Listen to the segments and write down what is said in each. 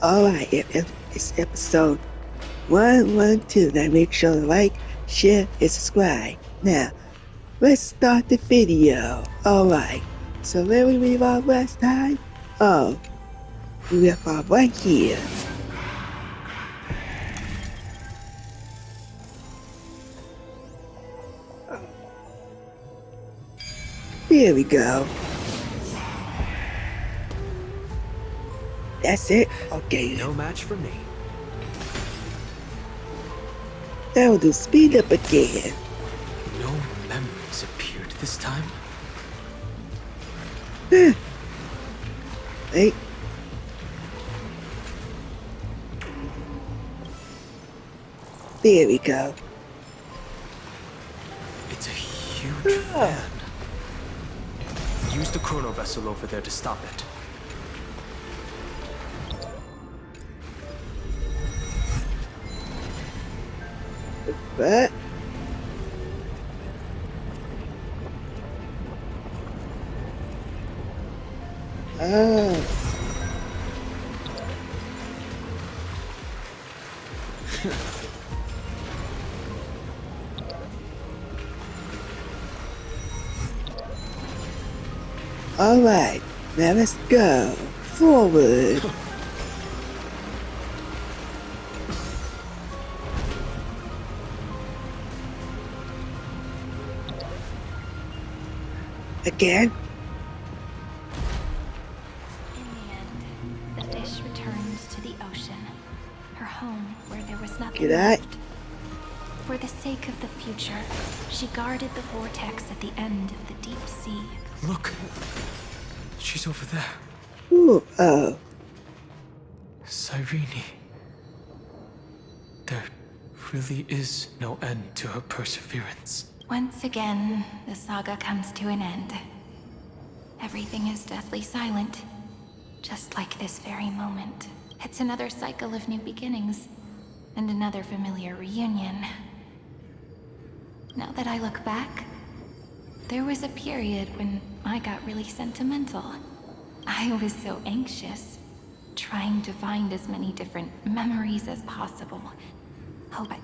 Alright, it's episode 112. Now make sure to like, share, and subscribe. Now, let's start the video. Alright, so where we leave off last time? Oh, we left off right here. There we go. That's it? Okay. No match for me. That'll do speed up again. No memories appeared this time. Wait. There we go. It's a huge fan. Use the chrono vessel over there to stop it. What? Oh. Alright, now let's go. Forward. Again? In the end, the fish returned to the ocean, her home where there was nothing Get that? left. For the sake of the future, she guarded the vortex at the end of the deep sea. Look! She's over there. Ooh, oh. Cyrene. There really is no end to her perseverance. Once again, the saga comes to an end. Everything is deathly silent, just like this very moment. It's another cycle of new beginnings, and another familiar reunion. Now that I look back, there was a period when I got really sentimental. I was so anxious, trying to find as many different memories as possible. Oh, but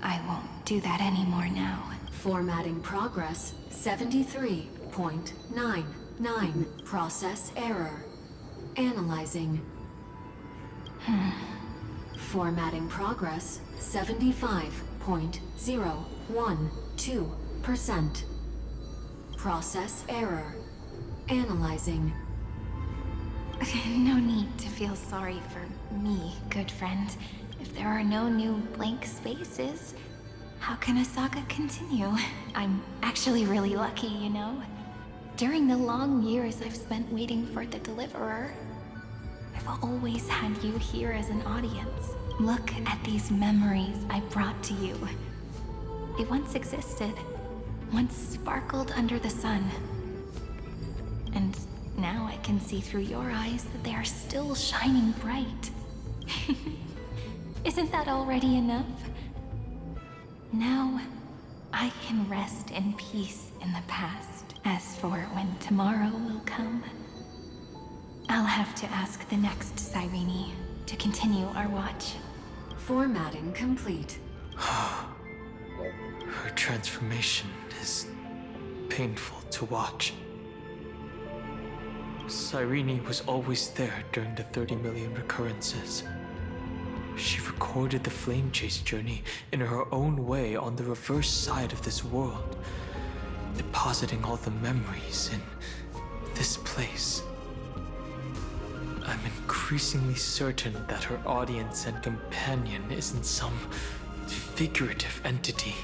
I won't do that anymore now. Formatting progress 73.99. Process error. Analyzing. Formatting progress 75.012%. Process error. Analyzing. No need to feel sorry for me, good friend. If there are no new blank spaces, how can a saga continue? I'm actually really lucky, you know? During the long years I've spent waiting for the deliverer, I've always had you here as an audience. Look at these memories I brought to you. They once existed, once sparkled under the sun. And now I can see through your eyes that they are still shining bright. Isn't that already enough? Now, I can rest in peace in the past. As for when tomorrow will come, I'll have to ask the next Cyrene to continue our watch. Formatting complete. Her transformation is painful to watch. Cyrene was always there during the 30 million recurrences. She recorded the flame chase journey in her own way on the reverse side of this world, depositing all the memories in this place. I'm increasingly certain that her audience and companion isn't some figurative entity.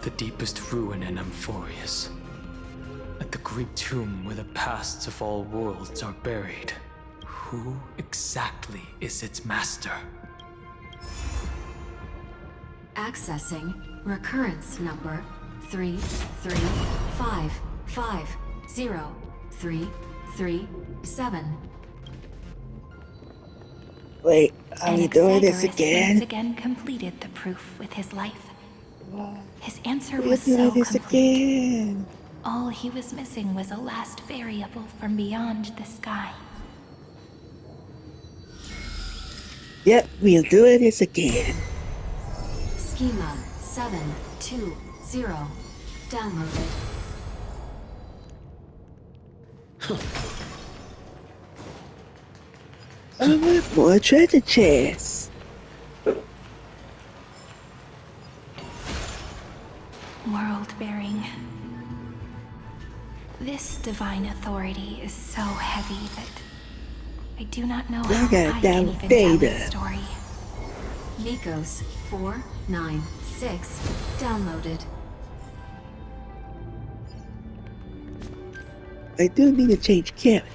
The deepest ruin in Amphorius. At the great tomb where the pasts of all worlds are buried. Who exactly is its master? Accessing recurrence number 335503337. Wait, are we doing this Anaxagoras again? once again completed the proof with his life. His answer We're was doing so this complete. again. All he was missing was a last variable from beyond the sky. Yep, we'll do this again. Schema 720 downloaded. I want more treasure chests. World-bearing. This divine authority is so heavy that I do not know how I got can that even tell data. its story. Nikos 496 downloaded. I do need to change characters.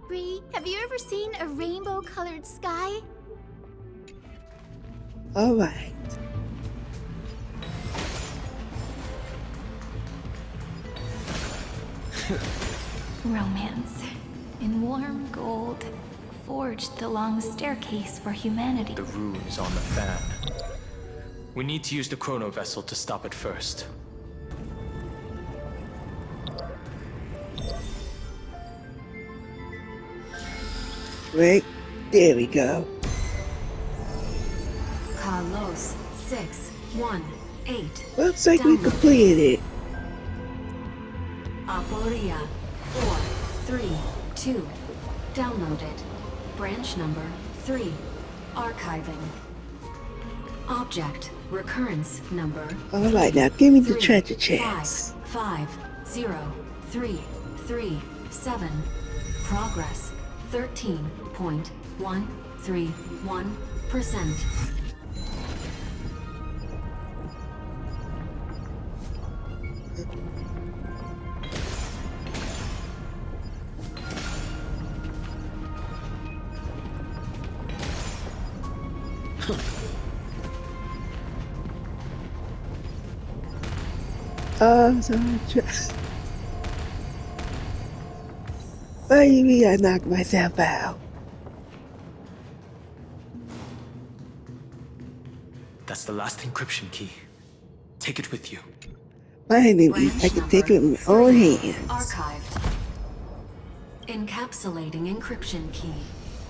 Bree, have you ever seen a rainbow-colored sky? Alright. Romance. In warm gold, forged the long staircase for humanity. The runes on the fan. We need to use the chrono vessel to stop it first. Right, there we go. Carlos 618 Looks like we downloaded. completed it. Aporia 432 downloaded. Branch number 3 archiving. Object recurrence number Alright, now give me the 3, treasure chest. 55037. Progress 13.131%. Oh, so what do you mean I knocked myself out? That's the last encryption key. Take it with you. Finally, Branch I can take it in my number own 3 hands. archived. Encapsulating encryption key.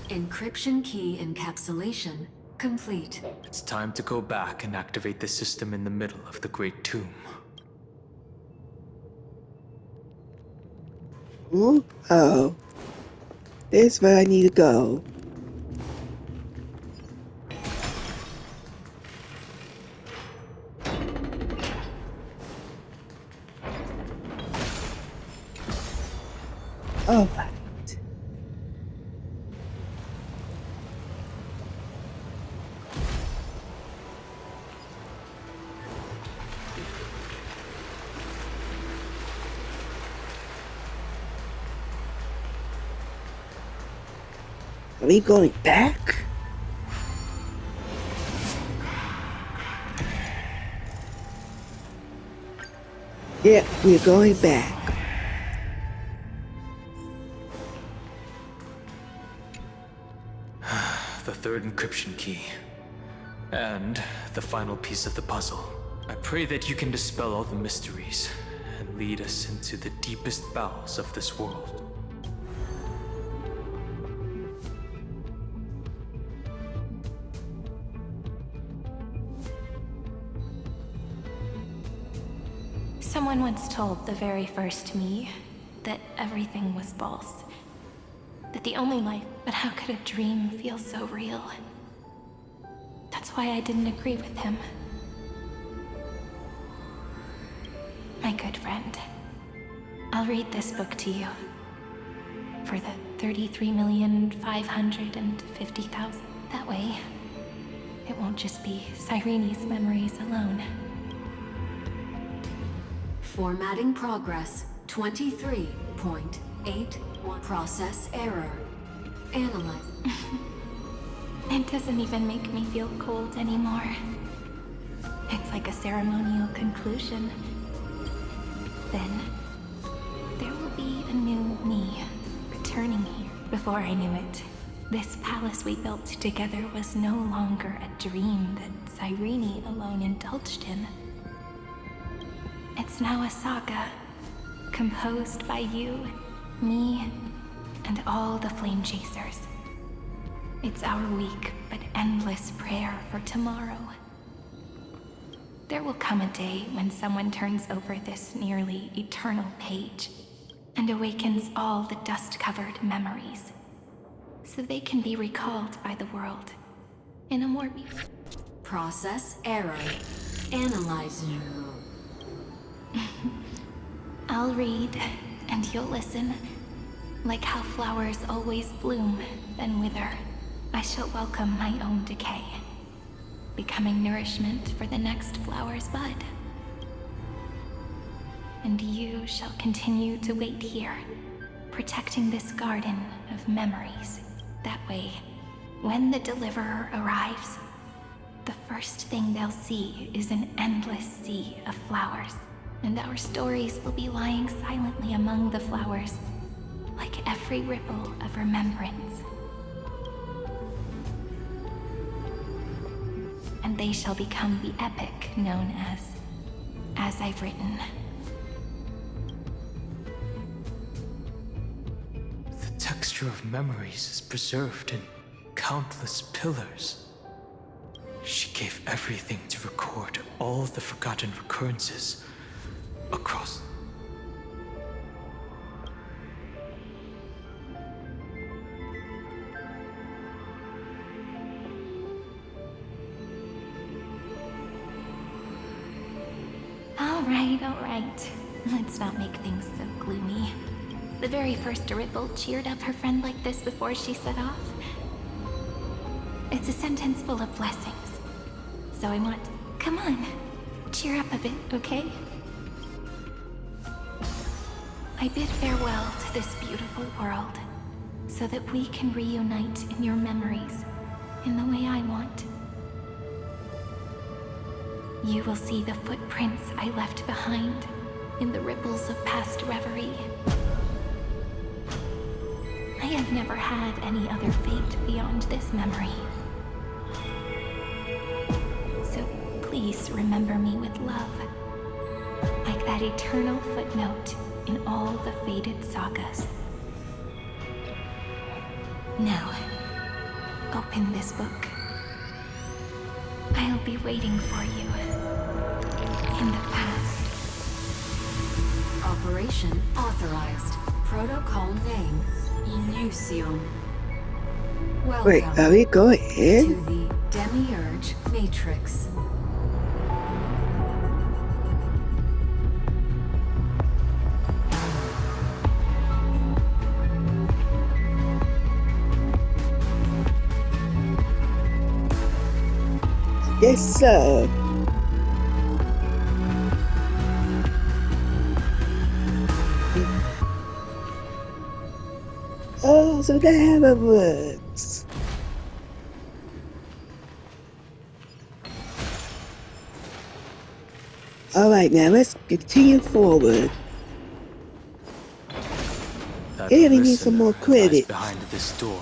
Encryption key encapsulation complete. It's time to go back and activate the system in the middle of the Great Tomb. Ooh, oh. This is where I need to go. Alright. Are we going back? Yeah, we're going back. The third encryption key. And the final piece of the puzzle. I pray that you can dispel all the mysteries and lead us into the deepest bowels of this world. Someone once told the very first me that everything was false. That the only life, but how could a dream feel so real? That's why I didn't agree with him. My good friend, I'll read this book to you. For the 33,550,000. That way, it won't just be Cyrene's memories alone. Formatting progress 23.81. Process error. Analyze. It doesn't even make me feel cold anymore. It's like a ceremonial conclusion. Then, there will be a new me returning here. Before I knew it, This palace we built together was no longer a dream that Cyrene alone indulged in. It's now a saga, composed by you, me, and all the Flame Chasers. It's our weak but endless prayer for tomorrow. There will come a day when someone turns over this nearly eternal page and awakens all the dust-covered memories, so they can be recalled by the world in a more... Process error. Analyzing. I'll read, and you'll listen. Like how flowers always bloom, then wither, I shall welcome my own decay, becoming nourishment for the next flower's bud. And you shall continue to wait here, protecting this garden of memories. That way, when the Deliverer arrives, the first thing they'll see is an endless sea of flowers, and our stories will be lying silently among the flowers, like every ripple of remembrance. And they shall become the epic known as I've written. The texture of memories is preserved in countless pillars. She gave everything to record all the forgotten recurrences across... All right. Let's not make things so gloomy. The very first ripple cheered up her friend like this before she set off. It's a sentence full of blessings. So I want... Come on. Cheer up a bit, okay? I bid farewell to this beautiful world, so that we can reunite in your memories, in the way I want. You will see the footprints I left behind in the ripples of past reverie. I have never had any other fate beyond this memory. So please remember me with love, like that eternal footnote in all the faded sagas. Now, open this book. I'll be waiting for you in the past. Operation authorized. Protocol name, Illusion. Welcome Wait, are we going to in? the Demiurge Matrix. Yes, sir. Oh, so they have a works. Alright, now let's continue forward. That Yeah, we need some listener more lies credit. behind this door.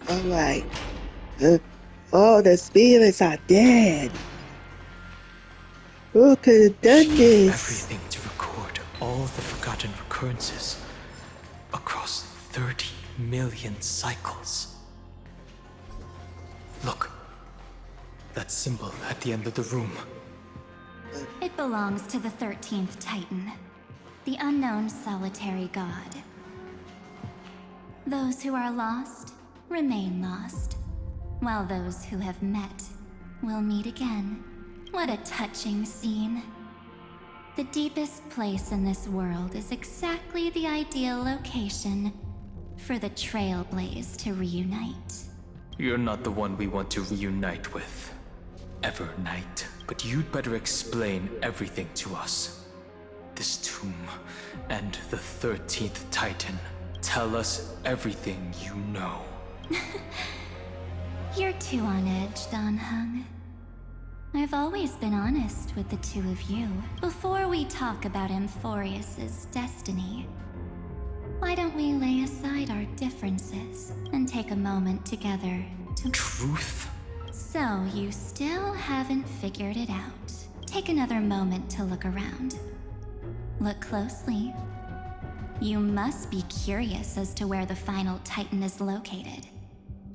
Alright. All the spirits are dead. Who could have done She gave this? everything to record all the forgotten recurrences across 30 million cycles. Look, that symbol at the end of the room. It belongs to the 13th Titan, the unknown solitary god. Those who are lost remain lost, while those who have met will meet again. What a touching scene. The deepest place in this world is exactly the ideal location for the Trailblaze to reunite. You're not the one we want to reunite with, Evernight. But you'd better explain everything to us. This tomb and the 13th Titan. Tell us everything you know. You're too on edge, Danheng. I've always been honest with the two of you. Before we talk about Amphorius's destiny, Why don't we lay aside our differences and take a moment together to... Truth? So, you still haven't figured it out. Take another moment to look around. Look closely. You must be curious as to where the final Titan is located.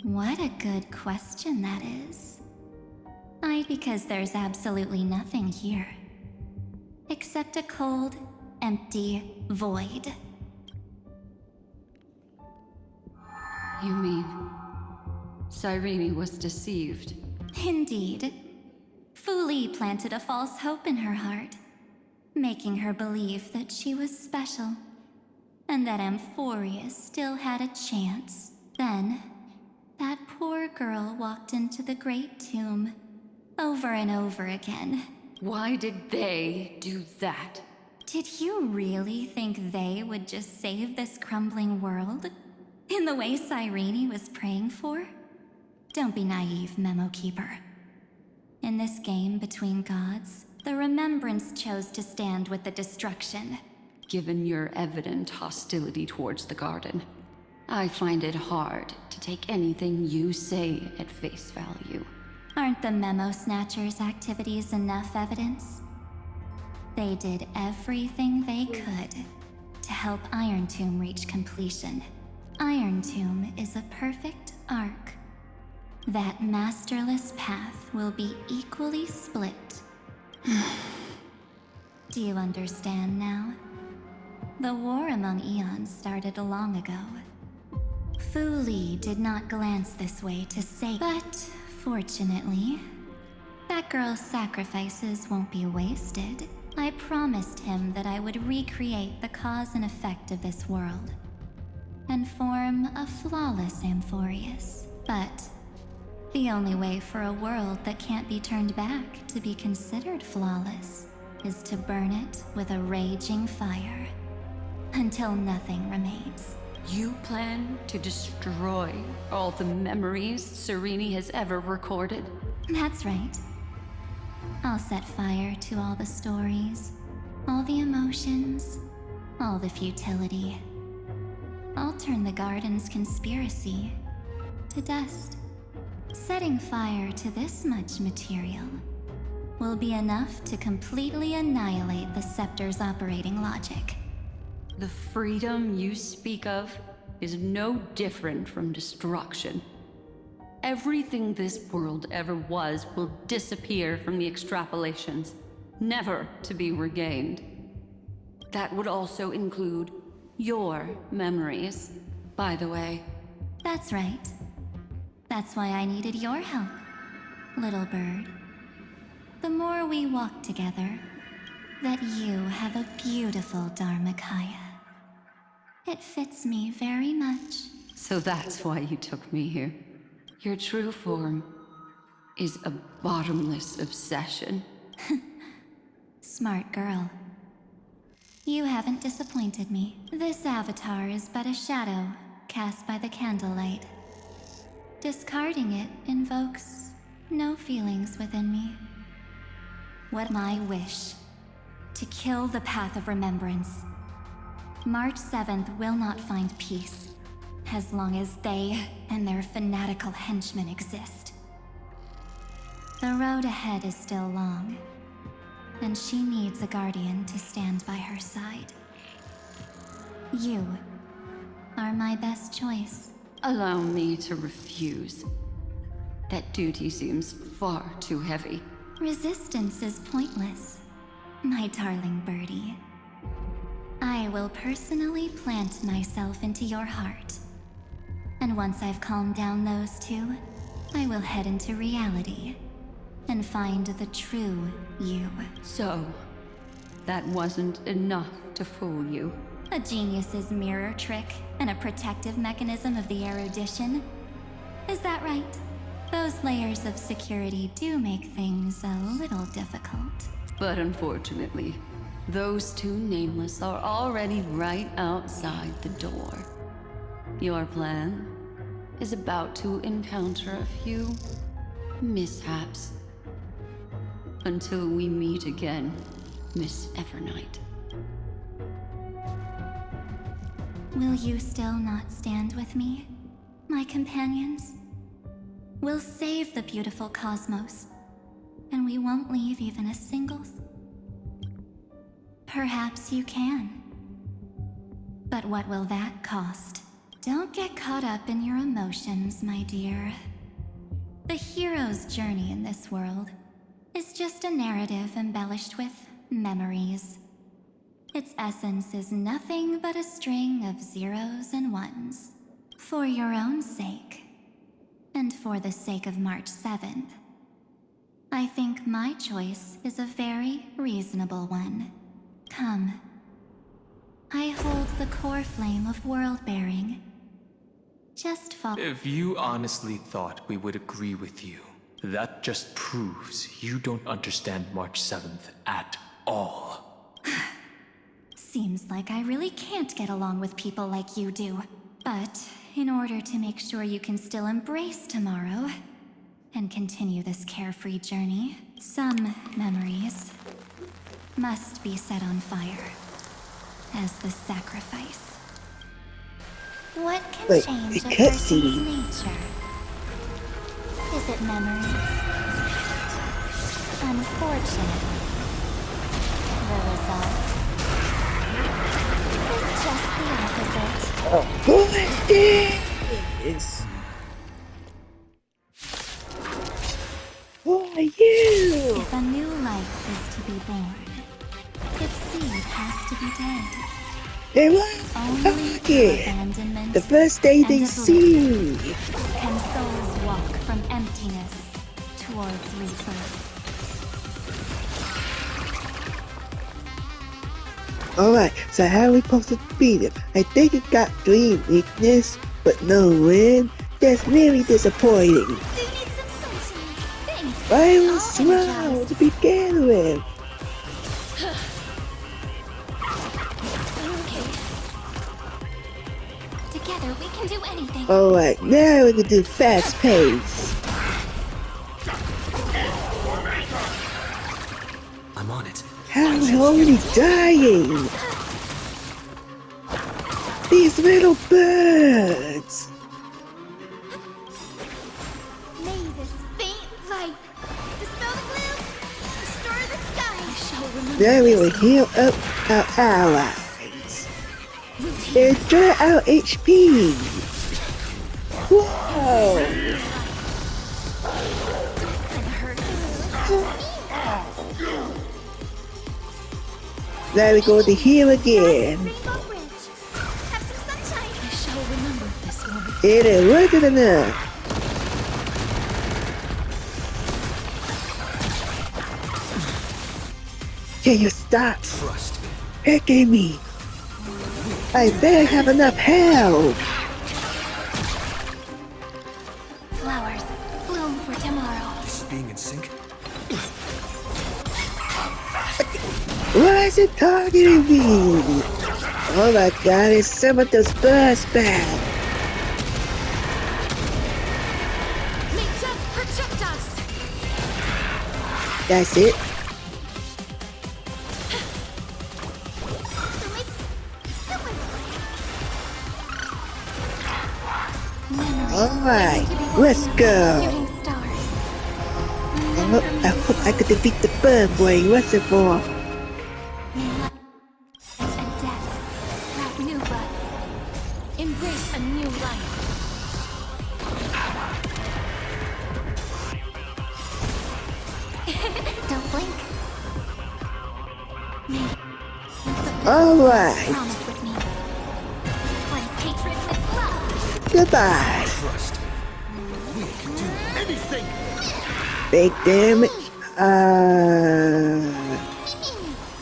What a good question that is. Because there's absolutely nothing here. Except a cold, empty void. You mean Cyrene was deceived? Indeed. Fu Li planted a false hope in her heart, making her believe that she was special, and that Amphorius still had a chance. Then, that poor girl walked into the Great Tomb, over and over again. Why did they do that? Did you really think they would just save this crumbling world? In the way Cyrene was praying for? Don't be naive, Memo Keeper. In this game between gods, the Remembrance chose to stand with the destruction. Given your evident hostility towards the garden, I find it hard to take anything you say at face value. Aren't the Memo Snatchers' activities enough evidence? They did everything they could to help Iron Tomb reach completion. Iron Tomb is a perfect arc. That masterless path will be equally split. Do you understand now? The war among eons started long ago. Fu Li did not glance this way to say, but fortunately, that girl's sacrifices won't be wasted. I promised him that I would recreate the cause and effect of this world and form a flawless Amphorius. But the only way for a world that can't be turned back to be considered flawless is to burn it with a raging fire until nothing remains. You plan to destroy all the memories Cyrene has ever recorded? That's right. I'll set fire to all the stories, all the emotions, all the futility. I'll turn the garden's conspiracy to dust. Setting fire to this much material will be enough to completely annihilate the scepter's operating logic. The freedom you speak of is no different from destruction. Everything this world ever was will disappear from the extrapolations, never to be regained. That would also include your memories, by the way. That's right. That's why I needed your help, little bird. The more we walk together, that you have a beautiful Dharmakaya. It fits me very much. So that's why you took me here. Your true form is a bottomless obsession. Smart girl. You haven't disappointed me. This avatar is but a shadow cast by the candlelight. Discarding it invokes no feelings within me. What my wish? To kill the path of remembrance. March 7th will not find peace, as long as they and their fanatical henchmen exist. The road ahead is still long, and she needs a guardian to stand by her side. You are my best choice. Allow me to refuse. That duty seems far too heavy. Resistance is pointless, my darling birdie. I will personally plant myself into your heart. And once I've calmed down those two, I will head into reality and find the true you. So, that wasn't enough to fool you. A genius's mirror trick and a protective mechanism of the erudition. Is that right? Those layers of security do make things a little difficult. But unfortunately, those two nameless are already right outside the door. Your plan is about to encounter a few mishaps. Until we meet again, Miss Evernight. Will you still not stand with me, my companions? We'll save the beautiful cosmos, and we won't leave even a single... Perhaps you can. But what will that cost? Don't get caught up in your emotions, my dear. The hero's journey in this world is just a narrative embellished with memories. Its essence is nothing but a string of zeros and ones. For your own sake, and for the sake of March 7th, I think my choice is a very reasonable one. Come. I hold the core flame of world-bearing. Just follow. If you honestly thought we would agree with you, that just proves you don't understand March 7th at all. Seems like I really can't get along with people like you do. But in order to make sure you can still embrace tomorrow and continue this carefree journey, some memories must be set on fire as the sacrifice. What can Wait, change it a can't person's see. nature? Is it memories? Unfortunately, the result is just the opposite. Oh, boy, this! Who are you? If a new life is to be born, its seed has to be dead. They were Only through talking. abandonment The first day and they oblivion see. can souls walk from emptiness towards rebirth. Alright, so how are we supposed to beat him? I think it got dream weakness, but no win. That's really disappointing. Do you need some sunshine? Thanks. Why All was slow energized. to begin with? Okay. Together we can do anything. Alright, now we can do fast pace. I'm on it. How am I already dying? These little birds! May this faint light dispel the gloom, restore the sky. I shall remember. Now we will heal up our allies. Enjoy our HP! Whoa! Kinda hurt. Now we go to heal again. Rainbow Bridge. Have some sunshine. I shall remember this one. It ain't worth it enough. Can you stop Trust me. picking me? I better have enough health. Flowers bloom for tomorrow. This is being in sync. Why is it targeting me? Oh my god, it's some of those birds back. May death protect us. That's it. Alright, let's go. Shooting star. I hope I could defeat the bird boy reservoir. It's a death. Sprout new buds. Embrace a new life. Don't blink. Alright, Promise with me. Replace hatred with love. goodbye. Trust me. We can do anything. Big damage.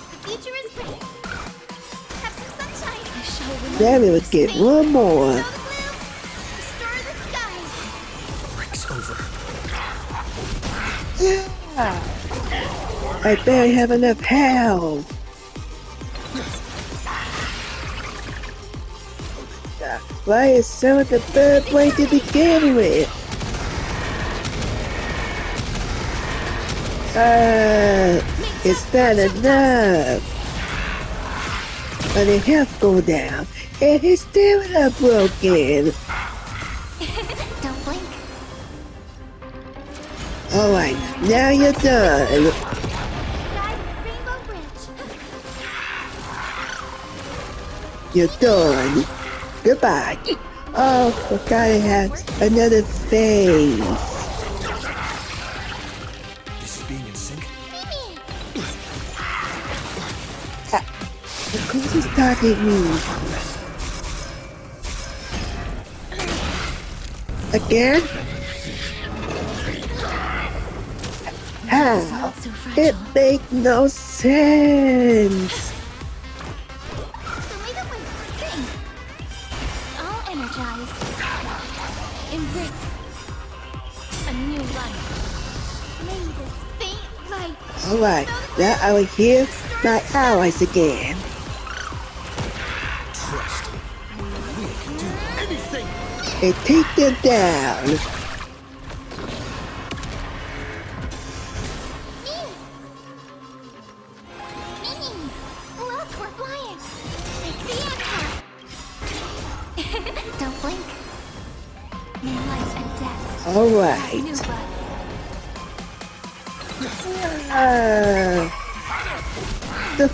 The future is bright. Have some sunshine. I shall remember. Then we would this get fate. one more. Dispel the gloom. Restore the skies. Break's over. I barely have enough health. Why is some of the bird boy to begin with? It's not enough. When the health go down, And his stamina broken. Don't blink. Alright, now you're done. Guide Rainbow Bridge. You're done. Goodbye. Oh, forgot I have another phase. This is being in sync. Of course he's talking me. Again? How? Not so fragile. It makes no sense. The way that we're working. All energized. Embrace a new life. May this faint light. Alright, now I will hear my allies again. Trust. We can do anything. And take them down. Mini! Look, we're flying! It's the answer! Don't blink. Moonlight and death. Alright. New blood. The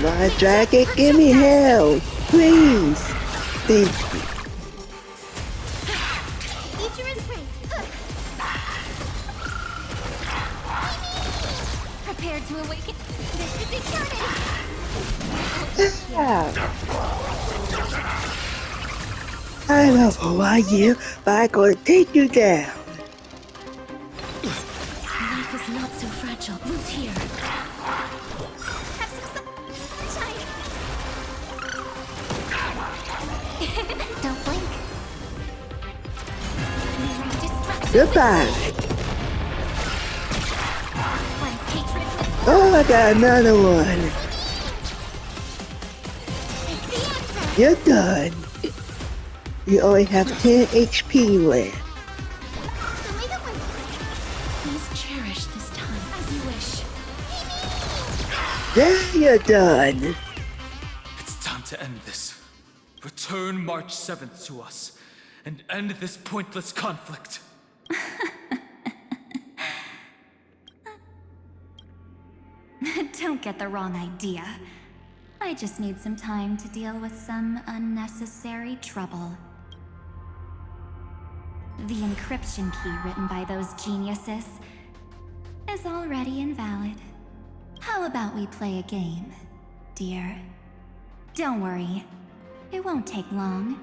My dragon, give me hell, please. Thank you. Future is great! Prepare to awaken. This is eternity! I don't know who are you, but I'm gonna take you down. Life is not so fragile. Root here. Have some sunshine! Don't blink. Destruction! Goodbye. Cleanse hatred with Oh, I got another one. It's the answer! You're done. You only have 10 HP left. The way that we're Please cherish this time. as you wish. Now you're done. It's time to end this. Return March 7th to us and end this pointless conflict. Don't get the wrong idea. I just need some time to deal with some unnecessary trouble. The encryption key written by those geniuses is already invalid. How about we play a game, dear? Don't worry, it won't take long.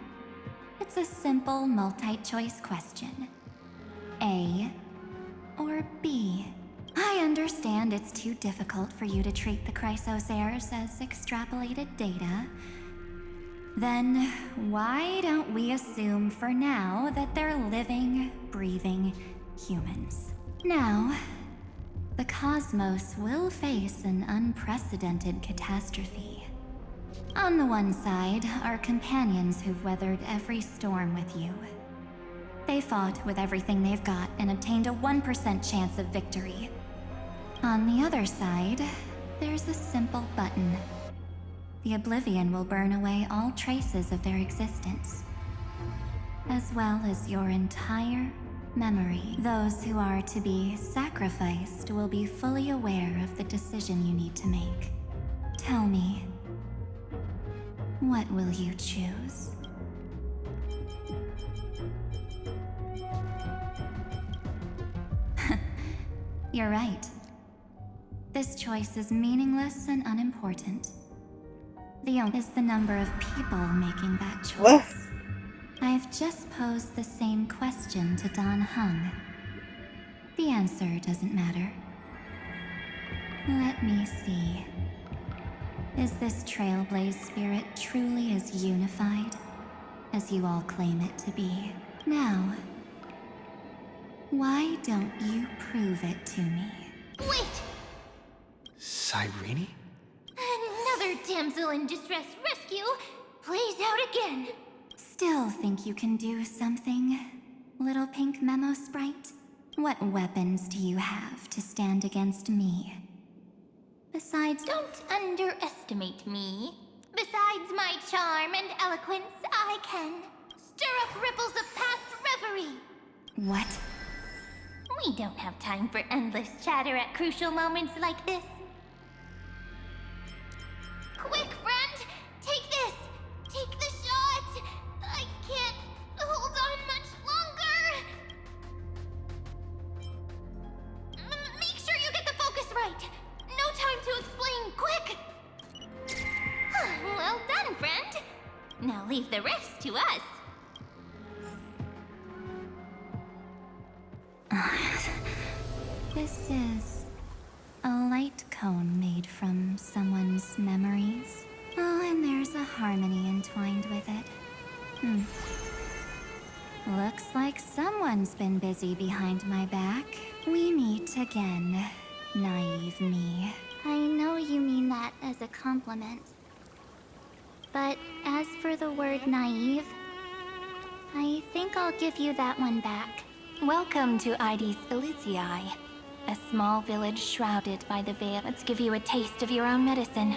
It's a simple multi-choice question. A or B? I understand it's too difficult for you to treat the Chrysos heirs as extrapolated data. Then why don't we assume for now that they're living, breathing humans? Now, the cosmos will face an unprecedented catastrophe. On the one side are companions who've weathered every storm with you. They fought with everything they've got and obtained a 1% chance of victory. On the other side, there's a simple button. The oblivion will burn away all traces of their existence, as well as your entire memory. Those who are to be sacrificed will be fully aware of the decision you need to make. Tell me, what will you choose? You're right. This choice is meaningless and unimportant. The only is the number of people making that choice. What? I've just posed the same question to Don Hung. The answer doesn't matter. Let me see. Is this Trailblaze spirit truly as unified as you all claim it to be? Now, why don't you prove it to me? Wait! Cyrene? Another damsel in distress rescue plays out again. Still think you can do something, little pink memo sprite? What weapons do you have to stand against me? Besides, Don't underestimate me. Besides my charm and eloquence, I can stir up ripples of past reverie. what? We don't have time for endless chatter at crucial moments like this. Quick, friend! Take this! Take the shot! I can't hold on much longer! Make sure you get the focus right! No time to explain, quick! Well done, friend! Now leave the rest to us. This is a light cone made from someone's memories. Oh, and there's a harmony entwined with it. Looks like someone's been busy behind my back. We meet again, naive me. I know you mean that as a compliment. But as for the word naive, I think I'll give you that one back. Welcome to Ides Elysiae, a small village shrouded by the veil. Let's give you a taste of your own medicine.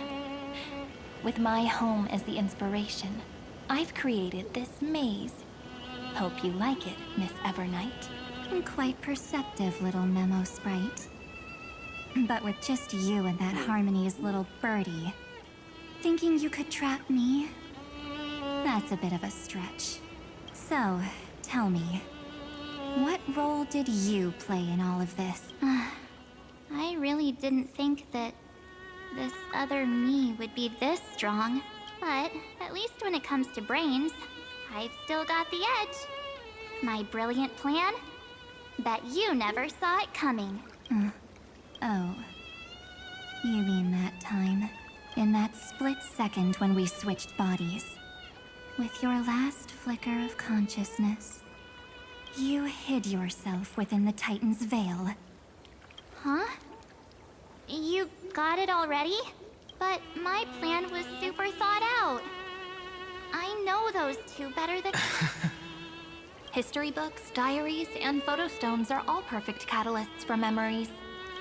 With my home as the inspiration, I've created this maze. Hope you like it, Miss Evernight. Quite perceptive little memo sprite. But with just you and that Harmony's little birdie, thinking you could trap me? That's a bit of a stretch. So, tell me, what role did you play in all of this? I really didn't think that this other me would be this strong. But at least when it comes to brains, I've still got the edge. My brilliant plan? Bet you never saw it coming. Oh. You mean that time? In that split second when we switched bodies. With your last flicker of consciousness, you hid yourself within the Titan's veil. Huh? You got it already? But my plan was super thought out. I know those two better than... History books, diaries, and photo stones are all perfect catalysts for memories.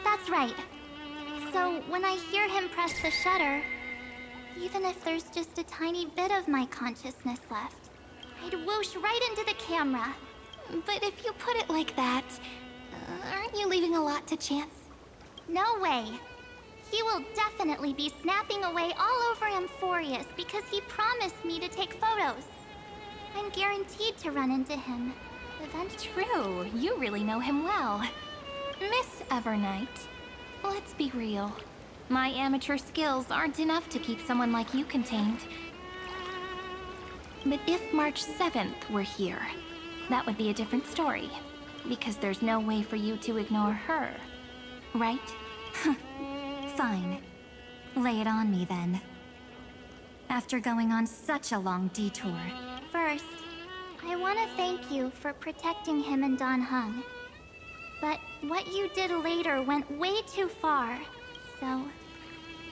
That's right. So when I hear him press the shutter, even if there's just a tiny bit of my consciousness left, I'd whoosh right into the camera. But if you put it like that, aren't you leaving a lot to chance? No way. He will definitely be snapping away all over Amphorius because he promised me to take photos. I'm guaranteed to run into him. Eventually. True, you really know him well. Miss Evernight, let's be real. My amateur skills aren't enough to keep someone like you contained. But if March 7th were here, that would be a different story. Because there's no way for you to ignore her, right? Fine. Lay it on me then. After going on such a long detour. First, I want to thank you for protecting him and Don Hung. But what you did later went way too far. So,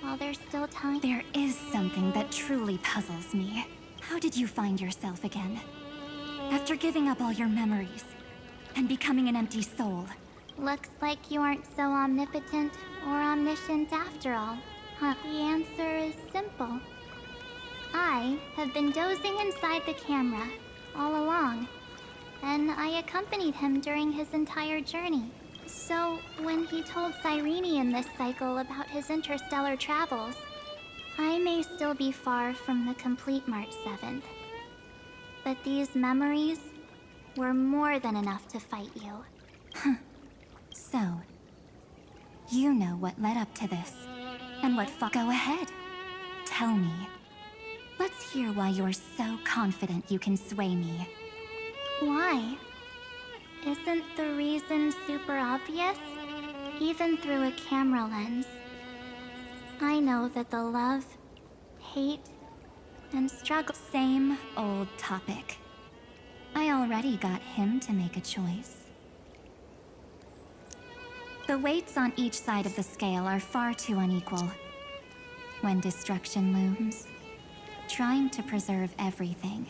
while there's still time... There is something that truly puzzles me. How did you find yourself again? After giving up all your memories and becoming an empty soul. Looks like you aren't so omnipotent or omniscient after all. Huh? The answer is simple. I have been dozing inside the camera all along, and I accompanied him during his entire journey. So, when he told Cyrene in this cycle about his interstellar travels, I may still be far from the complete March 7th. But these memories were more than enough to fight you. So, you know what led up to this, and what Go ahead. Tell me. Let's hear why you're so confident you can sway me. Why? Isn't the reason super obvious? Even through a camera lens. I know that the love, hate, and struggle... Same old topic. I already got him to make a choice. The weights on each side of the scale are far too unequal. When destruction looms, trying to preserve everything.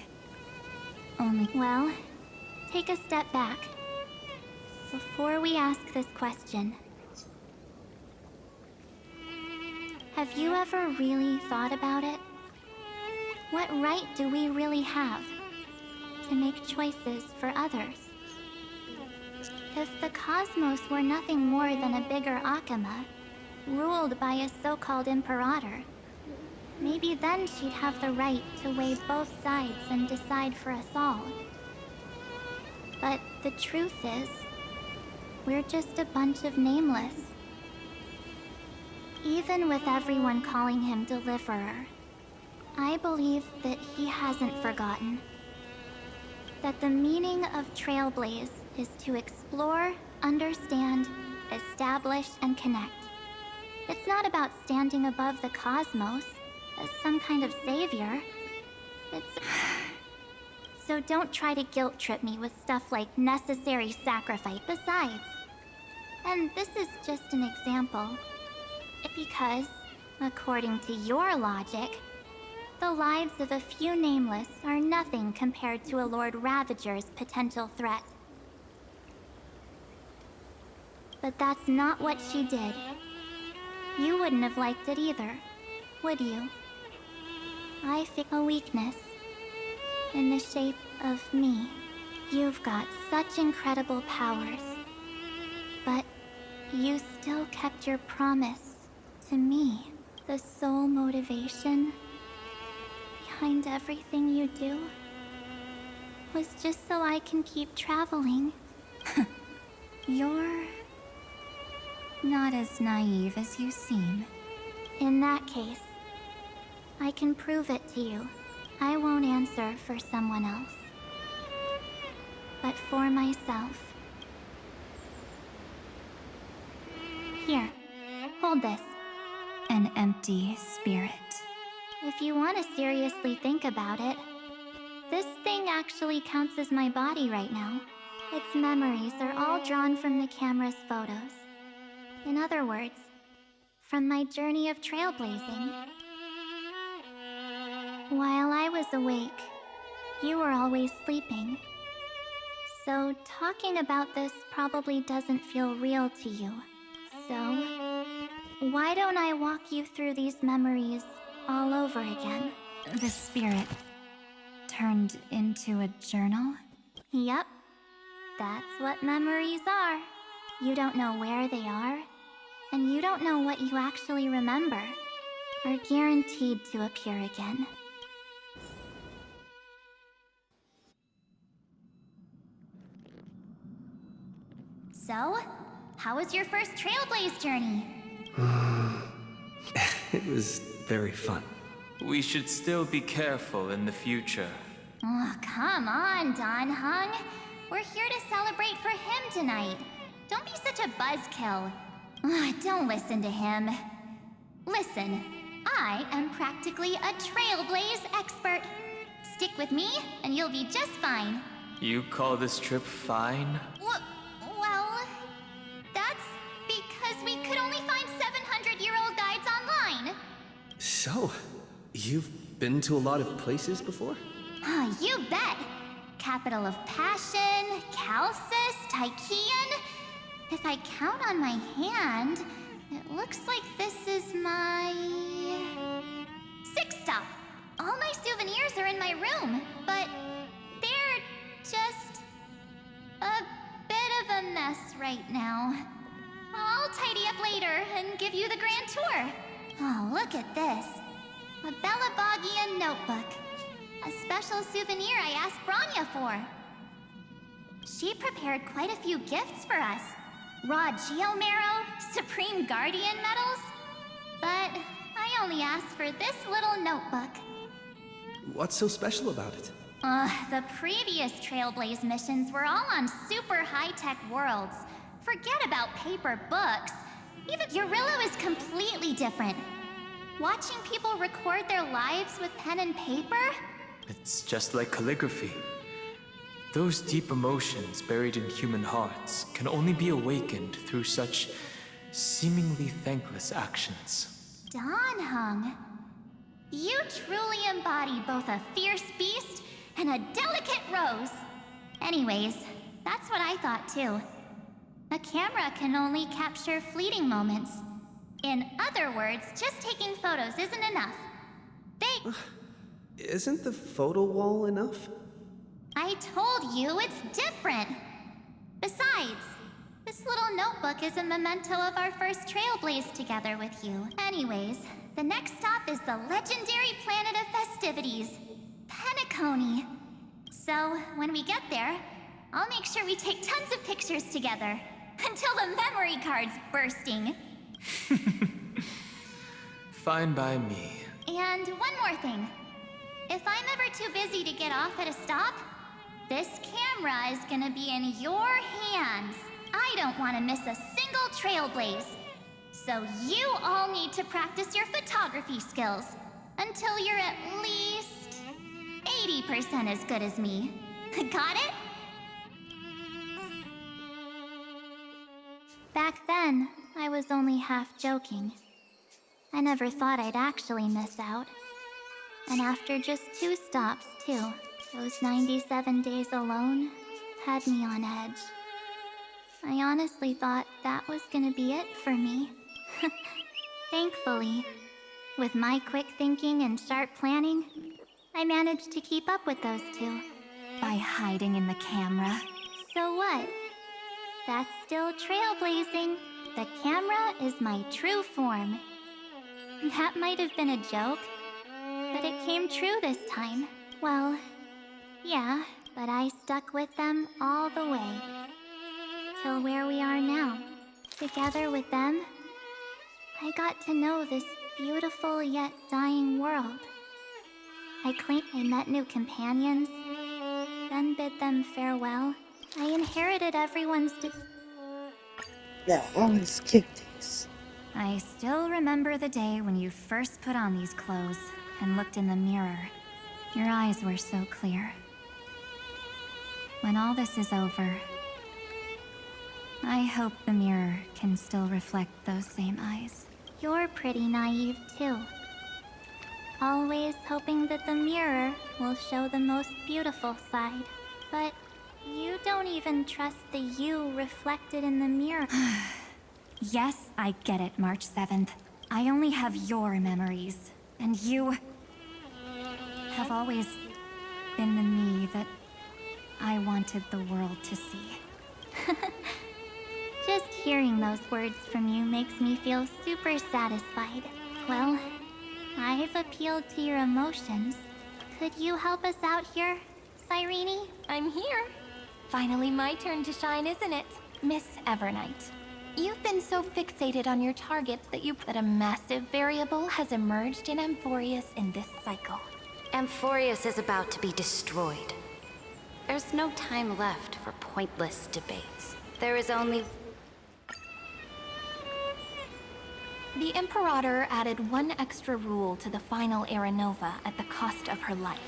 Only... Well, take a step back. Before we ask this question, have you ever really thought about it? What right do we really have to make choices for others? If the cosmos were nothing more than a bigger Akama, ruled by a so-called imperator, maybe then she'd have the right to weigh both sides and decide for us all. But the truth is, we're just a bunch of nameless. Even with everyone calling him Deliverer, I believe that he hasn't forgotten. That the meaning of Trailblaze is to explore, understand, establish, and connect. It's not about standing above the cosmos as some kind of savior. It's... So don't try to guilt trip me with stuff like necessary sacrifice. Besides, and this is just an example, because, according to your logic, the lives of a few nameless are nothing compared to a Lord Ravager's potential threat. But that's not what she did. You wouldn't have liked it either, would you? I feel a weakness in the shape of me. You've got such incredible powers, but you still kept your promise to me. The sole motivation behind everything you do was just so I can keep traveling. You're not as naive as you seem. In that case, I can prove it to you. I won't answer for someone else, but for myself. Here, hold this. An empty spirit. If you want to seriously think about it, this thing actually counts as my body right now. Its memories are all drawn from the camera's photos. In other words, from my journey of trailblazing. While I was awake, you were always sleeping. So talking about this probably doesn't feel real to you. So, why don't I walk you through these memories all over again? The spirit turned into a journal? Yep, that's what memories are. You don't know where they are, and you don't know what you actually remember, are guaranteed to appear again. So, how was your first Trailblaze journey? It was very fun. We should still be careful in the future. Oh, come on, Don Hung. We're here to celebrate for him tonight. Don't be such a buzzkill. Don't listen to him. Listen, I am practically a Trailblaze expert. Stick with me, and you'll be just fine. You call this trip fine? Well, that's because we could only find 700-year-old guides online. So, you've been to a lot of places before? You bet. Capital of Passion, Calcis, Tychean. If I count on my hand, it looks like this is my... sixth stop. All my souvenirs are in my room, but they're just a bit of a mess right now. I'll tidy up later and give you the grand tour. Oh, look at this. A Bellabogian notebook. A special souvenir I asked Branya for. She prepared quite a few gifts for us. Raw Geomarrow, Supreme Guardian medals. But I only asked for this little notebook. What's so special about it? The previous Trailblaze missions were all on super high-tech worlds. Forget about paper books. Even Eurillo is completely different. Watching people record their lives with pen and paper? It's just like calligraphy. Those deep emotions buried in human hearts can only be awakened through such seemingly thankless actions. Don Hung, you truly embody both a fierce beast and a delicate rose. Anyways, that's what I thought too. A camera can only capture fleeting moments. In other words, just taking photos isn't enough. Isn't the photo wall enough? I told you it's different. Besides, this little notebook is a memento of our first trailblaze together with you. Anyways, the next stop is the legendary planet of festivities, Penacony. So, when we get there, I'll make sure we take tons of pictures together. Until the memory card's bursting. Fine by me. And one more thing. If I'm ever too busy to get off at a stop, this camera is gonna be in your hands. I don't want to miss a single trailblaze. So you all need to practice your photography skills until you're at least 80% as good as me. Got it? Back then, I was only half joking. I never thought I'd actually miss out. And after just 2 stops, too, those 97 days alone had me on edge. I honestly thought that was gonna be it for me. Thankfully, with my quick thinking and sharp planning, I managed to keep up with those 2. By hiding in the camera. So what? That's still trailblazing. The camera is my true form. That might have been a joke, but it came true this time. Well, yeah, but I stuck with them all the way. Till where we are now. Together with them, I got to know this beautiful yet dying world. I met new companions, then bid them farewell. I inherited everyone's Now, I want to skip this. I still remember the day when you first put on these clothes and looked in the mirror. Your eyes were so clear. When all this is over, I hope the mirror can still reflect those same eyes. You're pretty naive, too. Always hoping that the mirror will show the most beautiful side. But you don't even trust the you reflected in the mirror. Yes, I get it, March 7th. I only have your memories, and you have always been the me that I wanted the world to see. Just hearing those words from you makes me feel super satisfied. Well, I've appealed to your emotions. Could you help us out here, Cyrene? I'm here. Finally my turn to shine, isn't it? Miss Evernight. You've been so fixated on your targets that a massive variable has emerged in Amphorius in this cycle. Amphorius is about to be destroyed. There's no time left for pointless debates. There is only... The Imperator added one extra rule to the final Era Nova at the cost of her life.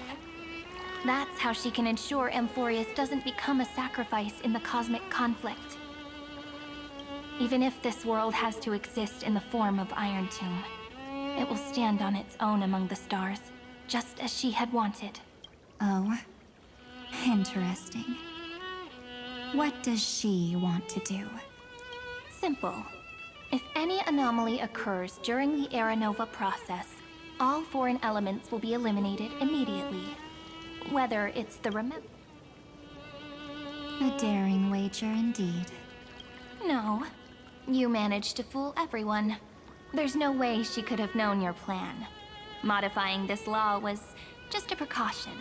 That's how she can ensure Amphorius doesn't become a sacrifice in the cosmic conflict. Even if this world has to exist in the form of Iron Tomb, it will stand on its own among the stars, just as she had wanted. Oh, interesting. What does she want to do? Simple. If any anomaly occurs during the Era Nova process, all foreign elements will be eliminated immediately. Whether it's the A daring wager indeed. No. You managed to fool everyone. There's no way she could have known your plan. Modifying this law was just a precaution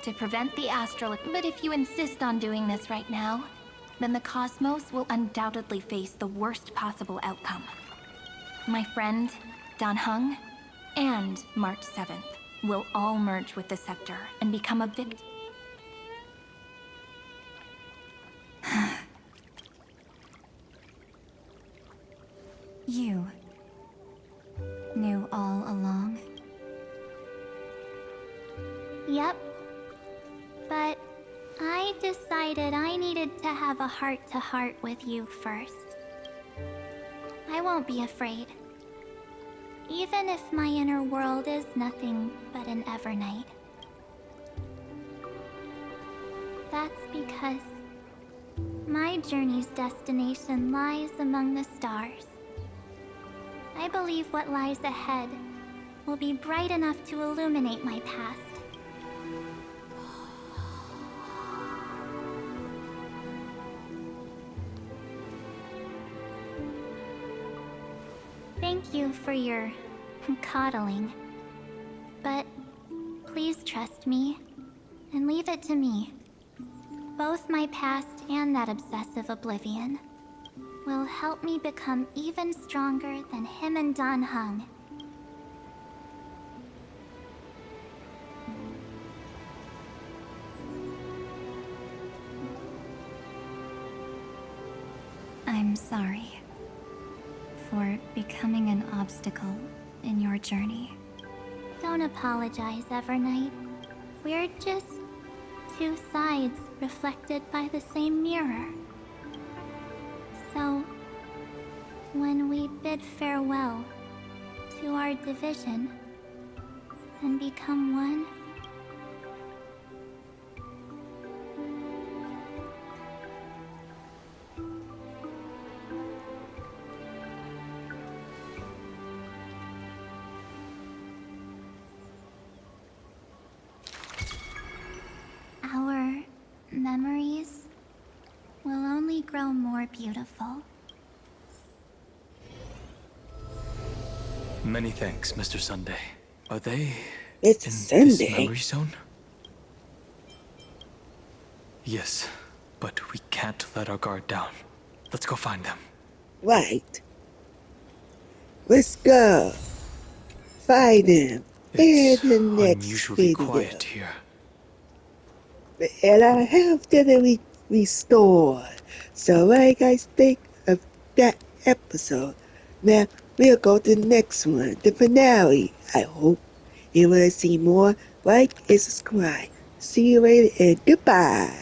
to prevent the astral. But if you insist on doing this right now, then the cosmos will undoubtedly face the worst possible outcome. My friend, Dan Heng, and March 7th will all merge with the Scepter and become a victim. You knew all along? Yep. But I decided I needed to have a heart-to-heart with you first. I won't be afraid. Even if my inner world is nothing but an Evernight. That's because My journey's destination lies among the stars. I believe what lies ahead will be bright enough to illuminate my past. Thank you for your coddling. But please trust me and leave it to me. Both my past and that obsessive oblivion will help me become even stronger than him and Dan Heng. I'm sorry for becoming an obstacle in your journey. Don't apologize, Evernight. We're just two sides reflected by the same mirror. So, when we bid farewell to our division and become one, our memories will only grow more beautiful. Many thanks, Mr. Sunday. Are they It's in this Sunday. memory zone? Yes, but we can't let our guard down. Let's go find them. Right. Let's go. Find him in It's the next unusually video. quiet here. And our health didn't restored. So what do you guys think of that episode? Now, we'll go to the next one, the finale, I hope. You want to see more? Like and subscribe. See you later and goodbye.